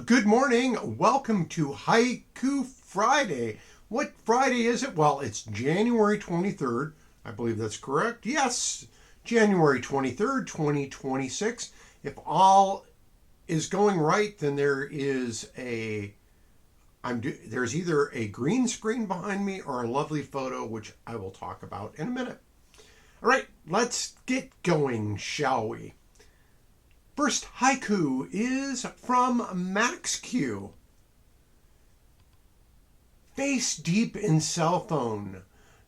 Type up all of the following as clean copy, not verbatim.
Good morning. Welcome to Haiku Friday. What Friday is it? Well, it's January 23rd. I believe that's correct. Yes, January 23rd, 2026. If all is going right, then there's either a green screen behind me or a lovely photo, which I will talk about in a minute. All right, let's get going, shall we? First haiku is from Max Q. Face deep in cell phone,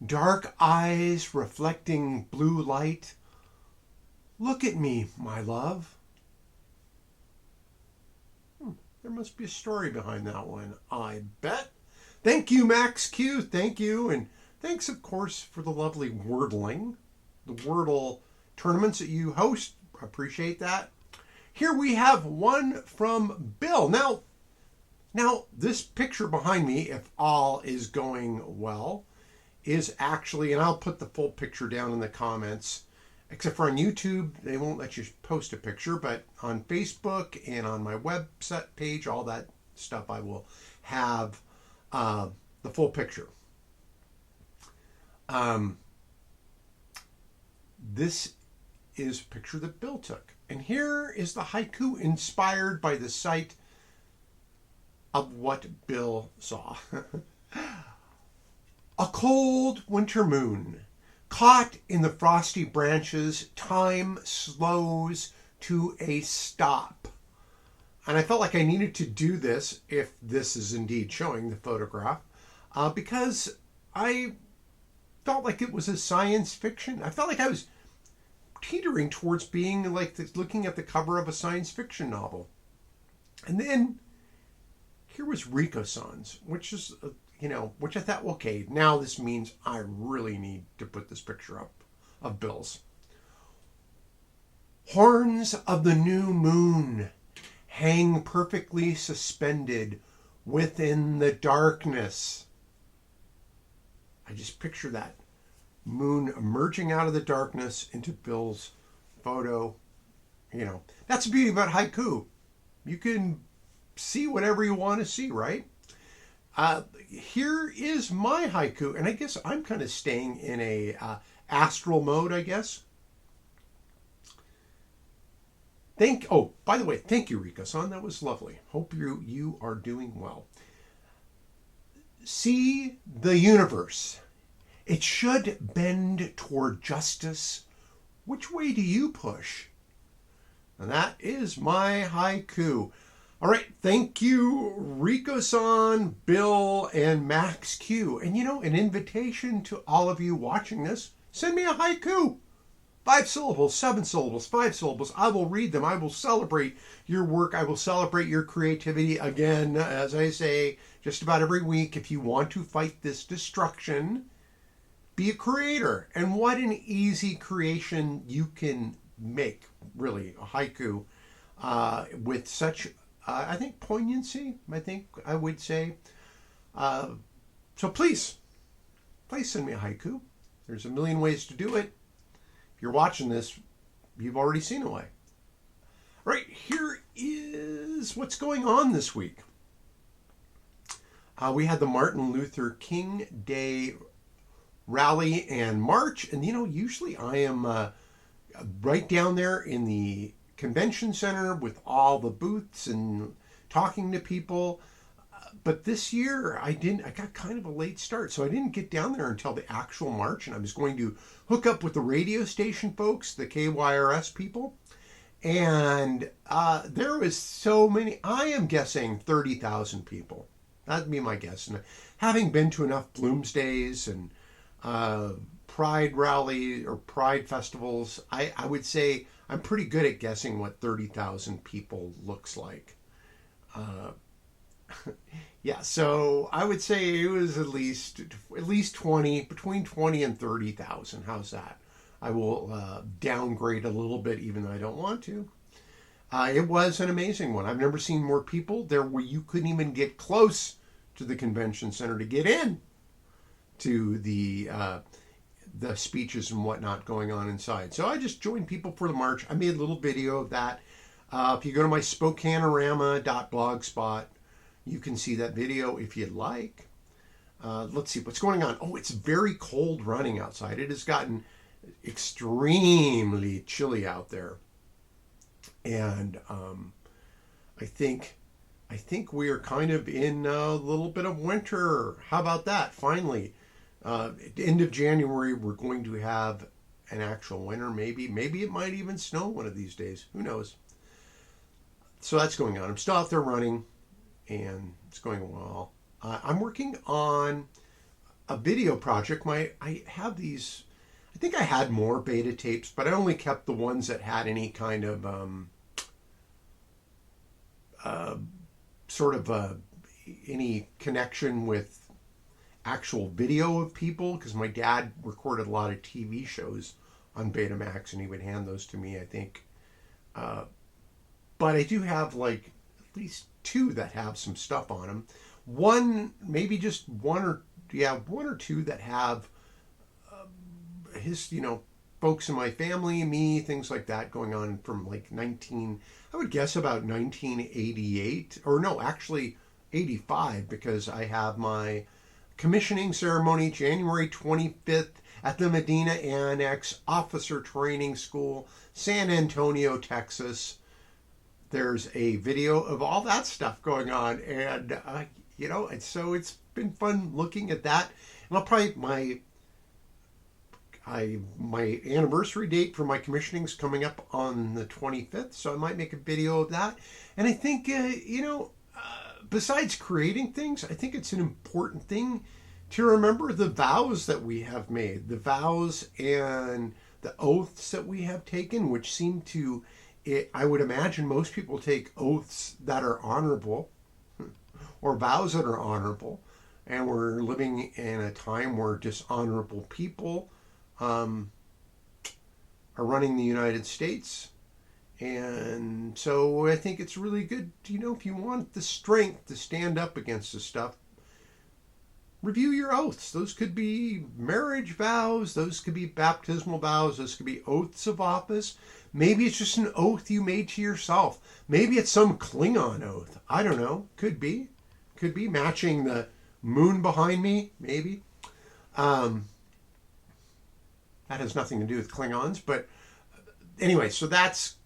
dark eyes reflecting blue light. Look at me, my love. There must be a story behind that one, I bet. Thank you, Max Q. Thank you. And thanks, of course, for the lovely wordling, the Wordle tournaments that you host. Appreciate that. Here we have one from Bill. Now this picture behind me, if all is going well, is actually, and I'll put the full picture down in the comments, except for on YouTube, they won't let you post a picture, but on Facebook and on my website page, all that stuff, I will have the full picture. This is a picture that Bill took. And here is the haiku inspired by the sight of what Bill saw. A cold winter moon, caught in the frosty branches, time slows to a stop. And I felt like I needed to do this, if this is indeed showing the photograph, because I felt like it was a science fiction. I felt like I was teetering towards being like looking at the cover of a science fiction novel. And then here was Rikosan's, which is, which I thought, okay, now this means I really need to put this picture up of Bill's. Horns of the new moon hang perfectly suspended within the darkness. I just picture that moon emerging out of the darkness into Bill's photo. That's the beauty about haiku. You can see whatever you want to see, right? Here is my haiku, and I guess I'm kind of staying in a astral mode, I guess. By the way, thank you, Rikosan. That was lovely. Hope you are doing well. See the universe. It should bend toward justice. Which way do you push? And that is my haiku. All right, thank you, Rikosan, Bill, and Max Q. And an invitation to all of you watching this, send me a haiku. 5 syllables, 7 syllables, 5 syllables. I will read them. I will celebrate your work. I will celebrate your creativity. Again, as I say, just about every week, if you want to fight this destruction, be a creator. And what an easy creation you can make, really, a haiku, with such, I think, poignancy, I would say. So please send me a haiku. There's a million ways to do it. If you're watching this, you've already seen a way. All right, here is what's going on this week. We had the Martin Luther King Day rally and march, and usually I am right down there in the convention center with all the booths and talking to people, but this year I got kind of a late start, so I didn't get down there until the actual march, and I was going to hook up with the radio station folks, the KYRS people, and there was so many. I am guessing 30,000 people. That'd be my guess. And having been to enough Bloomsdays and pride rally or pride festivals, I would say I'm pretty good at guessing what 30,000 people looks like. Yeah, so I would say it was at least 20, between 20 and 30,000. How's that? I will downgrade a little bit, even though I don't want to. It was an amazing one. I've never seen more people there where you couldn't even get close to the convention center to get in to the speeches and whatnot going on inside. So I just joined people for the march. I made a little video of that. If you go to my spokanorama.blogspot, you can see that video if you'd like. Let's see what's going on. Oh, it's very cold running outside. It has gotten extremely chilly out there, and I think we are kind of in a little bit of winter. How about that? Finally, at the end of January, we're going to have an actual winter. Maybe it might even snow one of these days. Who knows? So that's going on. I'm still out there running, and it's going well. I'm working on a video project. I have these. I think I had more beta tapes, but I only kept the ones that had any kind of any connection with actual video of people, because my dad recorded a lot of TV shows on Betamax, and he would hand those to me, I think. But I do have like at least 2 that have some stuff on them. One, maybe just one or two that have folks in my family, me, things like that going on from like I would guess about 1988, or no, actually 85, because I have my commissioning ceremony January 25th at the Medina Annex Officer Training School, San Antonio, Texas. There's a video of all that stuff going on, and and so it's been fun looking at that. And I'll probably my anniversary date for my commissioning is coming up on the 25th, so I might make a video of that. And I think besides creating things, I think it's an important thing to remember the vows that we have made, the vows and the oaths that we have taken, which seem to, I would imagine most people take oaths that are honorable or vows that are honorable, and we're living in a time where dishonorable people are running the United States. And so I think it's really good, if you want the strength to stand up against this stuff, review your oaths. Those could be marriage vows, those could be baptismal vows, those could be oaths of office. Maybe it's just an oath you made to yourself. Maybe it's some Klingon oath. I don't know. Could be matching the moon behind me, maybe. That has nothing to do with Klingons, but anyway, so that's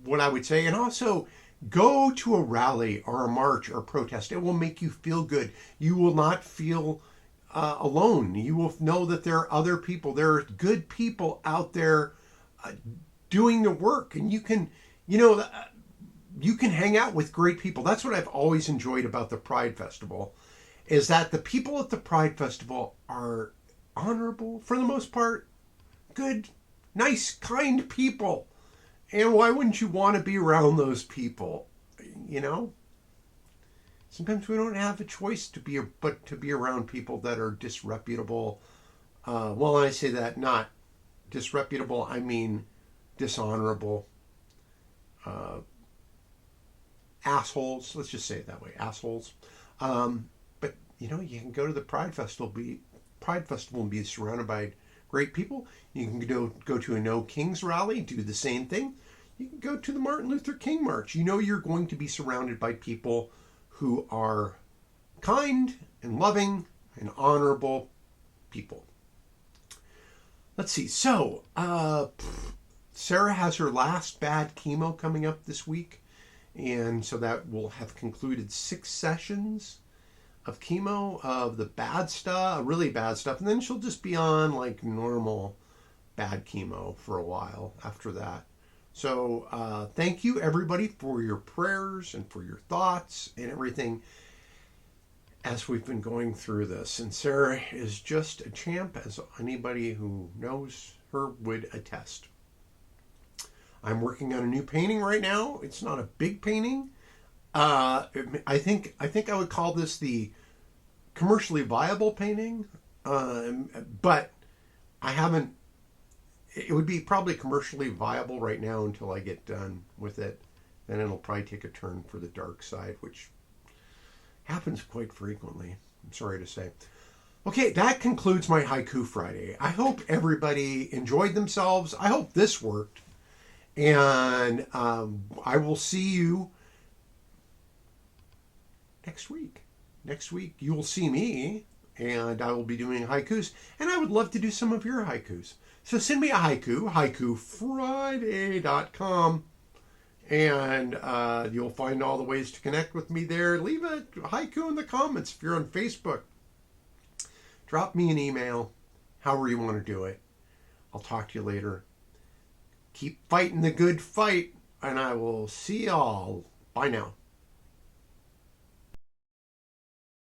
what I would say. And also, go to a rally or a march or a protest. It will make you feel good. You will not feel alone. You will know that there are other people. There are good people out there doing the work, and you can hang out with great people. That's what I've always enjoyed about the Pride Festival, is that the people at the Pride Festival are honorable, for the most part, good, nice, kind people. And why wouldn't you want to be around those people? Sometimes we don't have a choice to be around people that are disreputable. Well, I say that not disreputable, I mean dishonorable. Assholes, let's just say it that way, assholes. But you can go to the Pride Festival and be surrounded by great people. You can go to a No Kings rally, do the same thing. You can go to the Martin Luther King March. You're going to be surrounded by people who are kind and loving and honorable people. Let's see. So, Sarah has her last bad chemo coming up this week. And so that will have concluded 6 sessions of chemo of the bad stuff, really bad stuff. And then she'll just be on like normal bad chemo for a while after that. So thank you everybody for your prayers and for your thoughts and everything as we've been going through this. And Sarah is just a champ, as anybody who knows her would attest. I'm working on a new painting right now. It's not a big painting. I think I would call this the commercially viable painting, but I haven't. It would be probably commercially viable right now until I get done with it. Then it'll probably take a turn for the dark side, which happens quite frequently, I'm sorry to say. Okay, that concludes my Haiku Friday. I hope everybody enjoyed themselves. I hope this worked. And I will see you next week. Next week, you will see me, and I will be doing haikus. And I would love to do some of your haikus. So send me a haiku, haikufriday.com. And you'll find all the ways to connect with me there. Leave a haiku in the comments if you're on Facebook. Drop me an email, however you want to do it. I'll talk to you later. Keep fighting the good fight, and I will see y'all. Bye now.